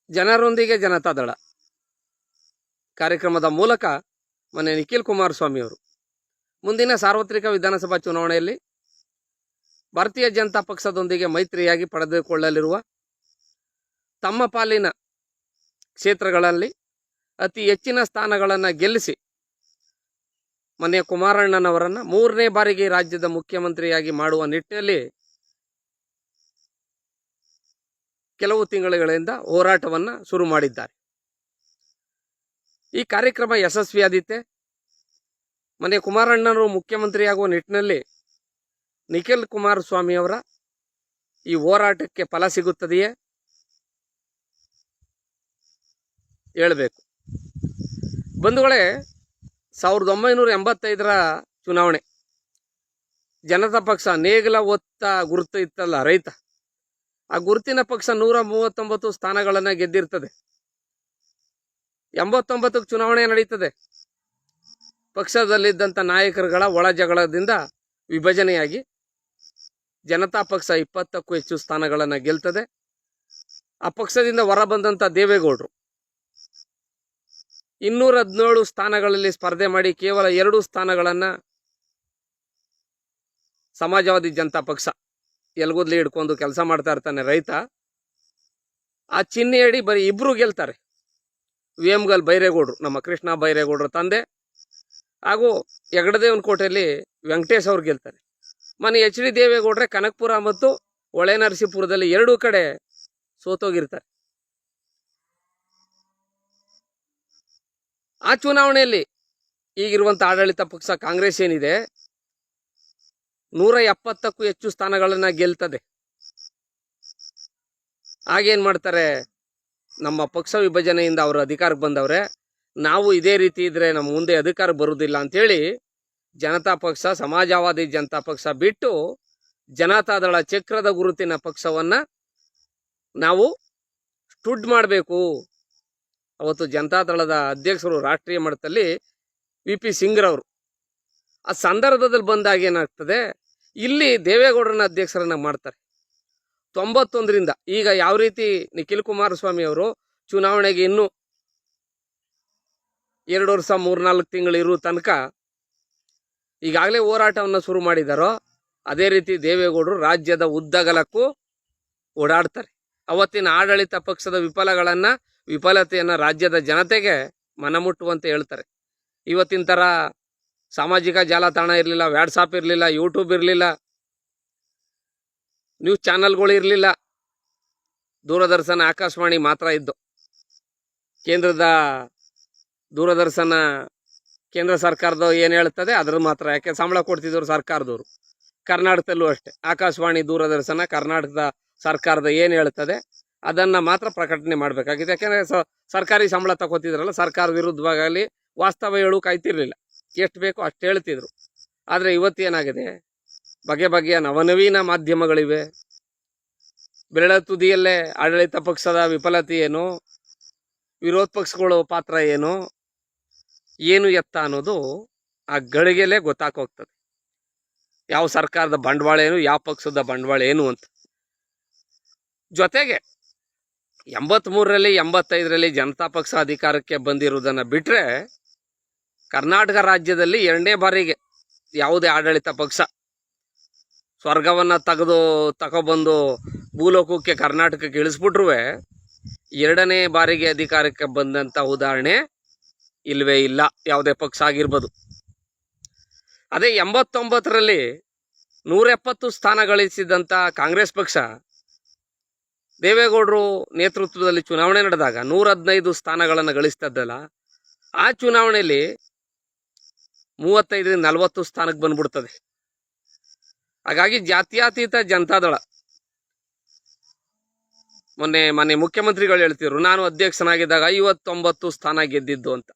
ಜನರೊಂದಿಗೆ ಜನತಾದಳ ಕಾರ್ಯಕ್ರಮದ ಮೂಲಕ ಮೊನ್ನೆ ನಿಖಿಲ್ ಕುಮಾರಸ್ವಾಮಿ ಅವರು ಮುಂದಿನ ಸಾರ್ವತ್ರಿಕ ವಿಧಾನಸಭಾ ಚುನಾವಣೆಯಲ್ಲಿ ಭಾರತೀಯ ಜನತಾ ಪಕ್ಷದೊಂದಿಗೆ ಮೈತ್ರಿಯಾಗಿ ಪಡೆದುಕೊಳ್ಳಲಿರುವ ತಮ್ಮ ಪಾಲಿನ ಕ್ಷೇತ್ರಗಳಲ್ಲಿ ಅತಿ ಹೆಚ್ಚಿನ ಸ್ಥಾನಗಳನ್ನು ಗೆಲ್ಲಿಸಿ ಮೊನ್ನೆ ಕುಮಾರಣ್ಣನವರನ್ನು 3ನೇ ಬಾರಿಗೆ ರಾಜ್ಯದ ಮುಖ್ಯಮಂತ್ರಿಯಾಗಿ ಮಾಡುವ ನಿಟ್ಟಿನಲ್ಲಿ ಕೆಲವು ತಿಂಗಳುಗಳಿಂದ ಹೋರಾಟವನ್ನು ಶುರು ಮಾಡಿದ್ದಾರೆ. ಈ ಕಾರ್ಯಕ್ರಮ ಯಶಸ್ವಿಯಾದೀತೆ. ಮೊನ್ನೆ ಕುಮಾರಣ್ಣನವರು ಮುಖ್ಯಮಂತ್ರಿಯಾಗುವ ನಿಟ್ಟಿನಲ್ಲಿ ನಿಖಿಲ್ ಕುಮಾರಸ್ವಾಮಿ ಅವರ ಈ ಹೋರಾಟಕ್ಕೆ ಫಲ ಸಿಗುತ್ತದೆಯೇ ಹೇಳಬೇಕು. ಬಂಧುಗಳೇ, 1985ರ ಚುನಾವಣೆ ಜನತಾ ಪಕ್ಷ ನೇಗಿಲ ಒತ್ತ ಗುರುತು ಇತ್ತಲ್ಲ, ರೈತ, ಆ ಗುರುತಿನ ಪಕ್ಷ 139 ಸ್ಥಾನಗಳನ್ನು ಗೆದ್ದಿರ್ತದೆ. 89ಕ್ಕೆ ಚುನಾವಣೆ ನಡೀತದೆ. ಪಕ್ಷದಲ್ಲಿದ್ದಂಥ ನಾಯಕರುಗಳ ಒಳ ಜಗಳದಿಂದ ವಿಭಜನೆಯಾಗಿ ಜನತಾ ಪಕ್ಷ 20ಕ್ಕೂ ಹೆಚ್ಚು ಸ್ಥಾನಗಳನ್ನು ಗೆಲ್ತದೆ. ಆ ಪಕ್ಷದಿಂದ ಹೊರ ಬಂದಂಥ ದೇವೇಗೌಡರು 217 ಸ್ಥಾನಗಳಲ್ಲಿ ಸ್ಪರ್ಧೆ ಮಾಡಿ ಕೇವಲ 2 ಸ್ಥಾನಗಳನ್ನು ಸಮಾಜವಾದಿ ಜನತಾ ಪಕ್ಷ ಎಲ್ಗುದ್ಲಿ ಹಿಡ್ಕೊಂಡು ಕೆಲಸ ಮಾಡ್ತಾ ಇರ್ತಾನೆ ರೈತ. ಆ ಚಿಹ್ನೆಯಡಿ ಬರೀ 2 ಗೆಲ್ತಾರೆ. ವೇಮಗಲ್ ಬೈರೇಗೌಡರು, ನಮ್ಮ ಕೃಷ್ಣ ಬೈರೇಗೌಡರ ತಂದೆ, ಹಾಗೂ ಹೆಗಡದೇವನಕೋಟೆಯಲ್ಲಿ ವೆಂಕಟೇಶ್ ಅವ್ರು ಗೆಲ್ತಾರೆ. ಮೊನ್ನೆ HD ದೇವೇಗೌಡ್ರೆ ಕನಕಪುರ ಮತ್ತು ಹೊಳೆನರಸೀಪುರದಲ್ಲಿ 2 ಕಡೆ ಸೋತೋಗಿರ್ತಾರೆ. ಆ ಚುನಾವಣೆಯಲ್ಲಿ ಈಗಿರುವಂಥ ಆಡಳಿತ ಪಕ್ಷ ಕಾಂಗ್ರೆಸ್ ಏನಿದೆ 170ಕ್ಕೂ ಹೆಚ್ಚು ಸ್ಥಾನಗಳನ್ನು ಗೆಲ್ತದೆ. ಹಾಗೇನು ಮಾಡ್ತಾರೆ, ನಮ್ಮ ಪಕ್ಷ ವಿಭಜನೆಯಿಂದ ಅವರು ಅಧಿಕಾರಕ್ಕೆ ಬಂದವ್ರೆ, ನಾವು ಇದೇ ರೀತಿ ಇದ್ರೆ ನಮ್ಮ ಮುಂದೆ ಅಧಿಕಾರ ಬರುವುದಿಲ್ಲ ಅಂಥೇಳಿ ಜನತಾ ಪಕ್ಷ, ಸಮಾಜವಾದಿ ಜನತಾ ಪಕ್ಷ ಬಿಟ್ಟು ಜನತಾದಳ ಚಕ್ರದ ಗುರುತಿನ ಪಕ್ಷವನ್ನು ನಾವು ಸ್ಟುಡ್ ಮಾಡಬೇಕು. ಅವತ್ತು ಜನತಾದಳದ ಅಧ್ಯಕ್ಷರು ರಾಷ್ಟ್ರೀಯ ಮಟ್ಟದಲ್ಲಿ VP ಸಿಂಗ್ರವರು ಆ ಸಂದರ್ಭದಲ್ಲಿ ಬಂದಾಗ ಏನಾಗ್ತದೆ, ಇಲ್ಲಿ ದೇವೇಗೌಡರನ್ನ ಅಧ್ಯಕ್ಷರನ್ನ ಮಾಡ್ತಾರೆ. 91ರಿಂದ ಈಗ ಯಾವ ರೀತಿ ನಿಖಿಲ್ ಕುಮಾರಸ್ವಾಮಿ ಅವರು ಚುನಾವಣೆಗೆ ಇನ್ನೂ 2 ವರ್ಷ 3-4 ತಿಂಗಳು ಇರೋ ತನಕ ಈಗಾಗಲೇ ಹೋರಾಟವನ್ನು ಶುರು ಮಾಡಿದಾರೋ, ಅದೇ ರೀತಿ ದೇವೇಗೌಡರು ರಾಜ್ಯದ ಉದ್ದಗಲಕ್ಕೂ ಓಡಾಡ್ತಾರೆ. ಅವತ್ತಿನ ಆಡಳಿತ ಪಕ್ಷದ ವಿಫಲತೆಯನ್ನು ರಾಜ್ಯದ ಜನತೆಗೆ ಮನಮುಟ್ಟುವಂತೆ ಹೇಳ್ತಾರೆ. ಇವತ್ತಿನ ಥರ ಸಾಮಾಜಿಕ ಜಾಲತಾಣ ಇರಲಿಲ್ಲ, ವಾಟ್ಸಾಪ್ ಇರಲಿಲ್ಲ, ಯೂಟ್ಯೂಬ್ ಇರಲಿಲ್ಲ, ನ್ಯೂಸ್ ಚಾನಲ್ಗಳು ಇರಲಿಲ್ಲ. ದೂರದರ್ಶನ, ಆಕಾಶವಾಣಿ ಮಾತ್ರ ಇದ್ದು. ಕೇಂದ್ರದ ದೂರದರ್ಶನ ಕೇಂದ್ರ ಸರ್ಕಾರದ ಏನು ಹೇಳ್ತದೆ ಅದ್ರ ಮಾತ್ರ, ಯಾಕೆ ಸಂಬಳ ಕೊಡ್ತಿದ್ರು ಸರ್ಕಾರದವರು. ಕರ್ನಾಟಕದಲ್ಲೂ ಅಷ್ಟೇ, ಆಕಾಶವಾಣಿ, ದೂರದರ್ಶನ ಕರ್ನಾಟಕದ ಸರ್ಕಾರದ ಏನು ಹೇಳ್ತದೆ ಅದನ್ನು ಮಾತ್ರ ಪ್ರಕಟಣೆ ಮಾಡಬೇಕಾಗಿದೆ. ಯಾಕೆಂದರೆ ಸರ್ಕಾರಿ ಸಂಬಳ ತಗೋತಿದ್ರಲ್ಲ, ಸರ್ಕಾರ ವಿರುದ್ಧವಾಗಿ ವಾಸ್ತವ ಹೇಳೋಕೆ ಆಯ್ತಿರ್ಲಿಲ್ಲ, ಎಷ್ಟು ಬೇಕೋ ಅಷ್ಟು ಹೇಳ್ತಿದ್ರು. ಆದರೆ ಇವತ್ತೇನಾಗಿದೆ, ಬಗೆ ಬಗೆಯ ನವನವೀನ ಮಾಧ್ಯಮಗಳಿವೆ. ಬೆರಳ ತುದಿಯಲ್ಲೇ ಆಡಳಿತ ಪಕ್ಷದ ವಿಫಲತೆ ಏನು, ವಿರೋಧ ಪಕ್ಷಗಳು ಪಾತ್ರ ಏನು ಎತ್ತ ಅನ್ನೋದು ಆ ಗಳಿಗೆಲೇ ಗೊತ್ತಾಗೋಗ್ತದೆ. ಯಾವ ಸರ್ಕಾರದ ಬಂಡವಾಳ ಏನು, ಯಾವ ಪಕ್ಷದ ಬಂಡವಾಳ ಏನು ಅಂತ. ಜೊತೆಗೆ 83ರಲ್ಲಿ 85ರಲ್ಲಿ ಜನತಾ ಪಕ್ಷ ಅಧಿಕಾರಕ್ಕೆ ಬಂದಿರುವುದನ್ನು ಬಿಟ್ಟರೆ ಕರ್ನಾಟಕ ರಾಜ್ಯದಲ್ಲಿ 2ನೇ ಬಾರಿಗೆ ಯಾವುದೇ ಆಡಳಿತ ಪಕ್ಷ ಸ್ವರ್ಗವನ್ನು ತಗೊಬಂದು ಭೂಲೋಕಕ್ಕೆ ಕರ್ನಾಟಕಕ್ಕೆ ಇಳಿಸ್ಬಿಟ್ರೂ 2ನೇ ಬಾರಿಗೆ ಅಧಿಕಾರಕ್ಕೆ ಬಂದಂಥ ಉದಾಹರಣೆ ಇಲ್ಲವೇ ಇಲ್ಲ, ಯಾವುದೇ ಪಕ್ಷ ಆಗಿರ್ಬೋದು. ಅದೇ 89ರಲ್ಲಿ 170 ಸ್ಥಾನ ಗಳಿಸಿದಂಥ ಕಾಂಗ್ರೆಸ್ ಪಕ್ಷ ದೇವೇಗೌಡರು ನೇತೃತ್ವದಲ್ಲಿ ಚುನಾವಣೆ ನಡೆದಾಗ 115 ಸ್ಥಾನಗಳನ್ನು ಗಳಿಸ್ತದ್ದಲ್ಲ, ಆ ಚುನಾವಣೆಯಲ್ಲಿ 35ರಿಂದ 40 ಸ್ಥಾನಕ್ಕೆ ಬಂದ್ಬಿಡ್ತದೆ. ಹಾಗಾಗಿ ಜಾತ್ಯತೀತ ಜನತಾದಳ ಮೊನ್ನೆ ಮುಖ್ಯಮಂತ್ರಿಗಳು ಹೇಳ್ತಿದ್ರು, ನಾನು ಅಧ್ಯಕ್ಷನಾಗಿದ್ದಾಗ 59 ಸ್ಥಾನ ಗೆದ್ದಿದ್ದು ಅಂತ.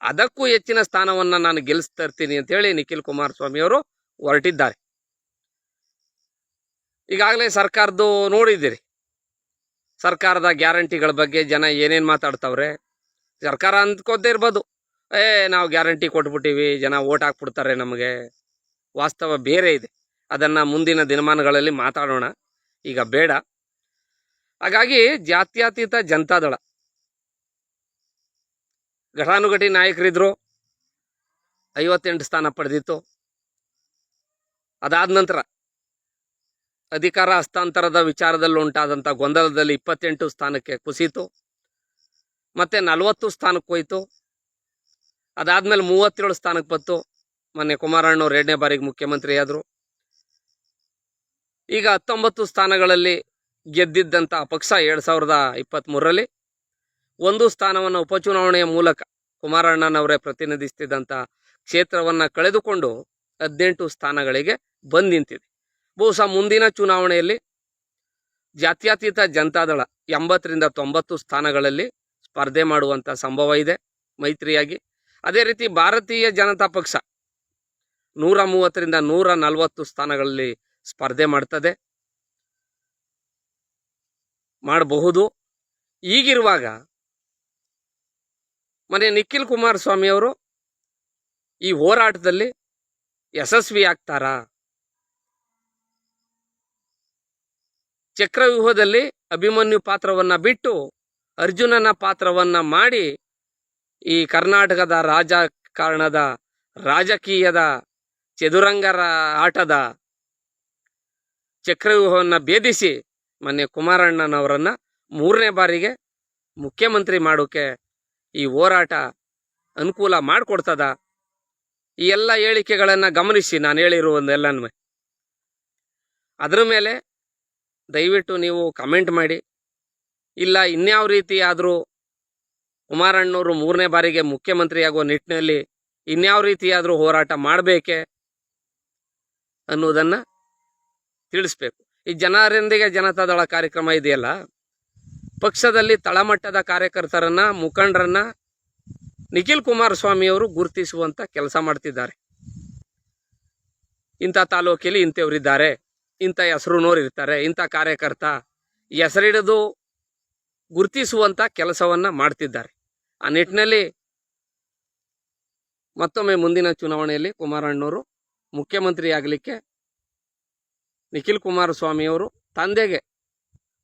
ಅದಕ್ಕೂ ಹೆಚ್ಚಿನ ಸ್ಥಾನವನ್ನು ನಾನು ಗೆಲ್ಲಿಸ್ತಾ ಇರ್ತೀನಿ ಅಂತ ಹೇಳಿ ನಿಖಿಲ್ ಕುಮಾರಸ್ವಾಮಿ ಅವರು ಹೊರಟಿದ್ದಾರೆ. ಈಗಾಗಲೇ ಸರ್ಕಾರದ್ದು ನೋಡಿದ್ದೀರಿ, ಸರ್ಕಾರದ ಗ್ಯಾರಂಟಿಗಳ ಬಗ್ಗೆ ಜನ ಏನೇನು ಮಾತಾಡ್ತಾವ್ರೆ. ಸರ್ಕಾರ ಅಂದ್ಕೋದೇ ಇರ್ಬೋದು, ನಾವು ಗ್ಯಾರಂಟಿ ಕೊಟ್ಬಿಟ್ಟಿವಿ, ಜನ ಓಟ್ ಹಾಕ್ಬಿಡ್ತಾರೆ ನಮಗೆ. ವಾಸ್ತವ ಬೇರೆ ಇದೆ, ಅದನ್ನು ಮುಂದಿನ ದಿನಮಾನಗಳಲ್ಲಿ ಮಾತಾಡೋಣ, ಈಗ ಬೇಡ. ಹಾಗಾಗಿ ಜಾತ್ಯತೀತ ಜನತಾದಳ ಘಟಾನುಘಟಿ ನಾಯಕರಿದ್ರು, 58 ಸ್ಥಾನ ಪಡೆದಿತ್ತು. ಅದಾದ ನಂತರ ಅಧಿಕಾರ ಹಸ್ತಾಂತರದ ವಿಚಾರದಲ್ಲಿ ಉಂಟಾದಂಥ ಗೊಂದಲದಲ್ಲಿ 28 ಸ್ಥಾನಕ್ಕೆ ಕುಸಿತು. ಮತ್ತೆ 40 ಸ್ಥಾನಕ್ಕೆ ಹೋಯಿತು. ಅದಾದ್ಮೇಲೆ 37 ಸ್ಥಾನಕ್ಕೆ ಬಂತು. ಮೊನ್ನೆ ಕುಮಾರಣ್ಣವ್ರು 2ನೇ ಬಾರಿಗೆ ಮುಖ್ಯಮಂತ್ರಿ ಆದರು. ಈಗ 19 ಸ್ಥಾನಗಳಲ್ಲಿ ಗೆದ್ದಿದ್ದಂಥ ಪಕ್ಷ 2023ರಲ್ಲಿ 1 ಸ್ಥಾನವನ್ನು ಉಪಚುನಾವಣೆಯ ಮೂಲಕ ಕುಮಾರಣ್ಣನವರೇ ಪ್ರತಿನಿಧಿಸ್ತಿದ್ದಂಥ ಕ್ಷೇತ್ರವನ್ನು ಕಳೆದುಕೊಂಡು 18 ಸ್ಥಾನಗಳಿಗೆ ಬಂದು ನಿಂತಿದೆ. ಬಹುಶಃ ಮುಂದಿನ ಚುನಾವಣೆಯಲ್ಲಿ ಜಾತ್ಯತೀತ ಜನತಾದಳ 80ರಿಂದ 90 ಸ್ಥಾನಗಳಲ್ಲಿ ಸ್ಪರ್ಧೆ ಮಾಡುವಂಥ ಸಂಭವ ಇದೆ ಮೈತ್ರಿಯಾಗಿ. ಅದೇ ರೀತಿ ಭಾರತೀಯ ಜನತಾ ಪಕ್ಷ 130ರಿಂದ 140 ಸ್ಥಾನಗಳಲ್ಲಿ ಸ್ಪರ್ಧೆ ಮಾಡಬಹುದು. ಈಗಿರುವಾಗ ಮನೆ ನಿಖಿಲ್ ಕುಮಾರಸ್ವಾಮಿ ಅವರು ಈ ಹೋರಾಟದಲ್ಲಿ ಯಶಸ್ವಿ ಆಗ್ತಾರಾ? ಚಕ್ರವ್ಯೂಹದಲ್ಲಿ ಅಭಿಮನ್ಯು ಪಾತ್ರವನ್ನ ಬಿಟ್ಟು ಅರ್ಜುನನ ಪಾತ್ರವನ್ನ ಮಾಡಿ ಈ ಕರ್ನಾಟಕದ ರಾಜಕಾರಣದ ರಾಜಕೀಯದ ಚದುರಂಗರ ಆಟದ ಚಕ್ರವ್ಯೂಹವನ್ನು ಭೇದಿಸಿ ಮೊನ್ನೆ ಕುಮಾರಣ್ಣನವರನ್ನ 3ನೇ ಬಾರಿಗೆ ಮುಖ್ಯಮಂತ್ರಿ ಮಾಡೋಕೆ ಈ ಹೋರಾಟ ಅನುಕೂಲ ಮಾಡಿಕೊಡ್ತದ? ಈ ಎಲ್ಲ ಹೇಳಿಕೆಗಳನ್ನು ಗಮನಿಸಿ ನಾನು ಹೇಳಿರುವುದೆಲ್ಲನೂ ಅದರ ಮೇಲೆ ದಯವಿಟ್ಟು ನೀವು ಕಮೆಂಟ್ ಮಾಡಿ. ಇಲ್ಲ ಇನ್ಯಾವ ರೀತಿ ಆದರೂ ಕುಮಾರಣ್ಣವರು 3ನೇ ಬಾರಿಗೆ ಮುಖ್ಯಮಂತ್ರಿಯಾಗುವ ನಿಟ್ಟಿನಲ್ಲಿ ಇನ್ಯಾವ ರೀತಿಯಾದರೂ ಹೋರಾಟ ಮಾಡಬೇಕೆ ಅನ್ನೋದನ್ನು ತಿಳಿಸ್ಬೇಕು. ಈ ಜನರೊಂದಿಗೆ ಜನತಾದಳ ಕಾರ್ಯಕ್ರಮ ಇದೆಯಲ್ಲ, ಪಕ್ಷದಲ್ಲಿ ತಳಮಟ್ಟದ ಕಾರ್ಯಕರ್ತರನ್ನ ಮುಖಂಡರನ್ನ ನಿಖಿಲ್ ಕುಮಾರಸ್ವಾಮಿಯವರು ಗುರುತಿಸುವಂತ ಕೆಲಸ ಮಾಡ್ತಿದ್ದಾರೆ. ಇಂಥ ತಾಲೂಕಲ್ಲಿ ಇಂಥವ್ರಿದ್ದಾರೆ, ಇಂಥ ಹೆಸರುನೋರು ಇರ್ತಾರೆ, ಇಂಥ ಕಾರ್ಯಕರ್ತ ಹೆಸರಿಡಿದು ಗುರುತಿಸುವಂತ ಕೆಲಸವನ್ನ ಮಾಡ್ತಿದ್ದಾರೆ. ಆ ನಿಟ್ಟಿನಲ್ಲಿ ಮತ್ತೊಮ್ಮೆ ಮುಂದಿನ ಚುನಾವಣೆಯಲ್ಲಿ ಕುಮಾರಣ್ಣವರು ಮುಖ್ಯಮಂತ್ರಿ ಆಗಲಿಕ್ಕೆ ನಿಖಿಲ್ ಕುಮಾರಸ್ವಾಮಿಯವರು ತಂದೆಗೆ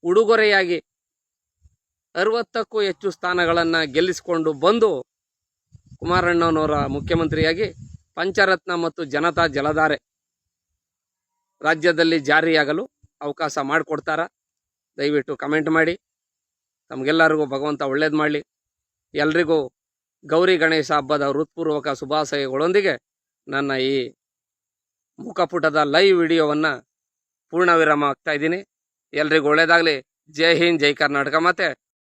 ಉಡುಗೊರೆಯಾಗಿ 60ಕ್ಕೂ ಹೆಚ್ಚು ಸ್ಥಾನಗಳನ್ನು ಗೆಲ್ಲಿಸಿಕೊಂಡು ಬಂದು ಕುಮಾರಣ್ಣನವರ ಮುಖ್ಯಮಂತ್ರಿಯಾಗಿ ಪಂಚರತ್ನ ಮತ್ತು ಜನತಾ ಜಲಧಾರೆ ರಾಜ್ಯದಲ್ಲಿ ಜಾರಿಯಾಗಲು ಅವಕಾಶ ಮಾಡಿಕೊಡ್ತಾರ? ದಯವಿಟ್ಟು ಕಮೆಂಟ್ ಮಾಡಿ. ತಮಗೆಲ್ಲರಿಗೂ ಭಗವಂತ ಒಳ್ಳೇದು ಮಾಡಲಿ. ಎಲ್ರಿಗೂ ಗೌರಿ ಗಣೇಶ ಹಬ್ಬದ ಹೃತ್ಪೂರ್ವಕ ಶುಭಾಶಯಗಳೊಂದಿಗೆ ನನ್ನ ಈ ಮುಖಪುಟದ ಲೈವ್ ವಿಡಿಯೋವನ್ನು ಪೂರ್ಣ ವಿರಾಮ ಆಗ್ತಾ ಇದ್ದೀನಿ. ಎಲ್ರಿಗೂ ಒಳ್ಳೇದಾಗಲಿ. ಜೈ ಹಿಂದ್, ಜೈ ಕರ್ನಾಟಕ. ಮತ್ತೆ